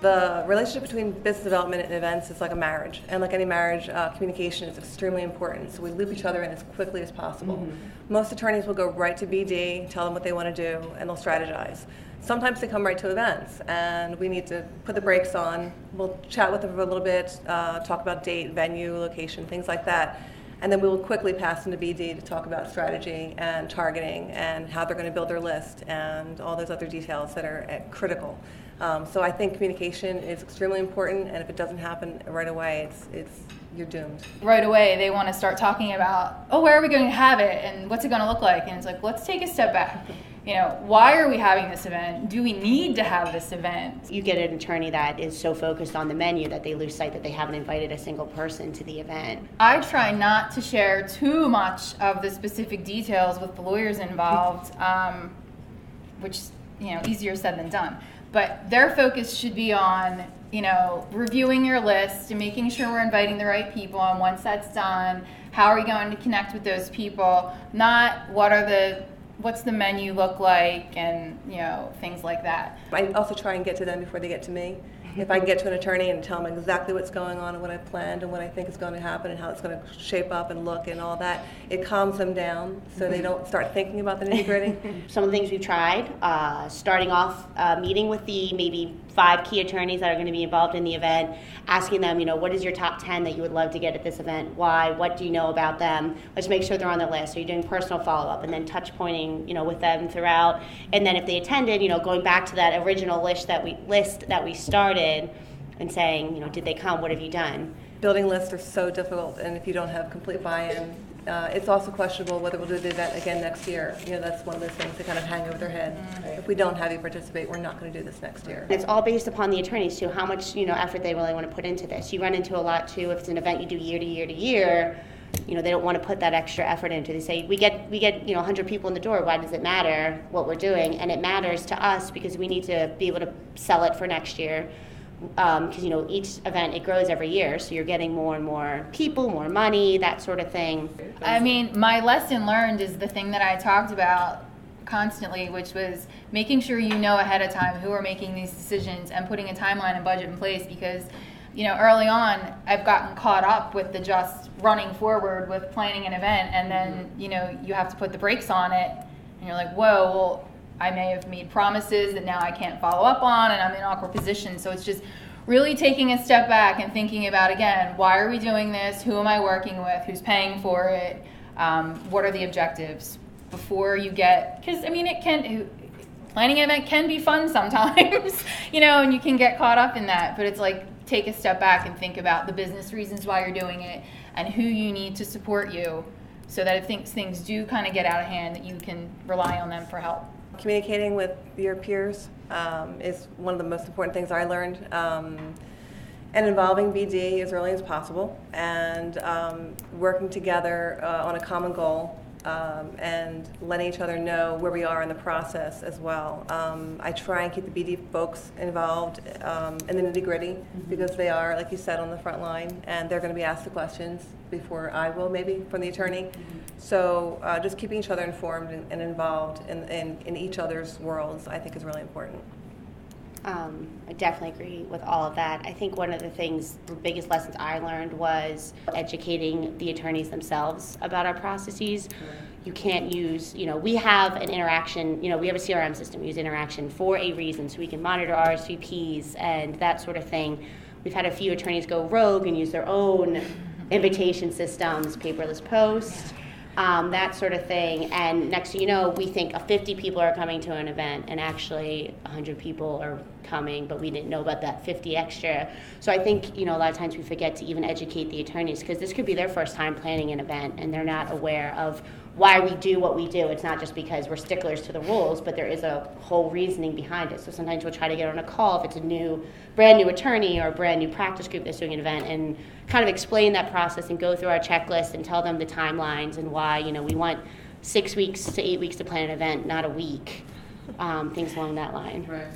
The relationship between business development and events is like a marriage, and like any marriage, communication is extremely important. So we loop each other in as quickly as possible. Most attorneys will go right to BD, tell them what they want to do, and they'll strategize. Sometimes they come right to events, and we need to put the brakes on. We'll chat with them for a little bit, talk about date, venue, location, things like that. And then we will quickly pass into BD to talk about strategy and targeting and how they're going to build their list and all those other details that are critical. So I think communication is extremely important, and if it doesn't happen right away, you're doomed. Right away, they want to start talking about, oh, where are we going to have it, and what's it going to look like? And it's like, let's take a step back. Why are we having this event? Do we need to have this event? You get an attorney that is so focused on the menu that they lose sight that they haven't invited a single person to the event. I try not to share too much of the specific details with the lawyers involved, which is easier said than done. But their focus should be on, reviewing your list and making sure we're inviting the right people. And once that's done, how are we going to connect with those people? Not what's the menu look like, and things like that. I also try and get to them before they get to me. If I can get to an attorney and tell them exactly what's going on and what I've planned and what I think is going to happen and how it's going to shape up and look and all that, it calms them down so they don't start thinking about the nitty-gritty. Some of the things we've tried, starting off meeting with the maybe 5 key attorneys that are going to be involved in the event, asking them, what is your top 10 that you would love to get at this event? Why? What do you know about them? Let's make sure they're on the list. So you're doing personal follow-up and then touch pointing, with them throughout. And then if they attended, going back to that original list that we started and saying, did they come? What have you done? Building lists are so difficult, and if you don't have complete buy-in, it's also questionable whether we'll do the event again next year. That's one of those things that kind of hang over their head. If we don't have you participate, we're not going to do this next year. It's all based upon the attorneys too, how much effort they really want to put into this. You run into a lot too if it's an event you do year to year to year. They don't want to put that extra effort into. They say we get 100 people in the door. Why does it matter what we're doing? And it matters to us because we need to be able to sell it for next year. Because each event, it grows every year, so you're getting more and more people, more money, that sort of thing. My lesson learned is the thing that I talked about constantly, which was making sure ahead of time who are making these decisions and putting a timeline and budget in place, because early on I've gotten caught up with the just running forward with planning an event, and then you have to put the brakes on it, and you're like, whoa, well, I may have made promises that now I can't follow up on, and I'm in an awkward position. So it's just really taking a step back and thinking about, again, why are we doing this? Who am I working with? Who's paying for it? What are the objectives? Before you because planning an event can be fun sometimes, and you can get caught up in that. But it's like, take a step back and think about the business reasons why you're doing it and who you need to support you, so that if things do kind of get out of hand, that you can rely on them for help. Communicating with your peers is one of the most important things I learned, and involving BD as early as possible, and working together on a common goal, and letting each other know where we are in the process as well. I try and keep the BD folks involved in the nitty-gritty, because they are, like you said, on the front line, and they're going to be asked the questions before I will, maybe, from the attorney. So just keeping each other informed and involved in each other's worlds, I think, is really important. I definitely agree with all of that. I think one of the biggest lessons I learned was educating the attorneys themselves about our processes. You can't use, we have an interaction, we have a CRM system. We use interaction for a reason, so we can monitor RSVPs and that sort of thing. We've had a few attorneys go rogue and use their own invitation systems, paperless post, that sort of thing. And next thing you know, we think 50 people are coming to an event, and actually 100 people are coming, but we didn't know about that 50 extra. So I think, a lot of times we forget to even educate the attorneys, because this could be their first time planning an event, and they're not aware of why we do what we do. It's not just because we're sticklers to the rules, but there is a whole reasoning behind it. So sometimes we'll try to get on a call if it's a brand new attorney or a brand new practice group that's doing an event, and kind of explain that process and go through our checklist and tell them the timelines and why, we want 6 weeks to 8 weeks to plan an event, not a week. Things along that line. Right.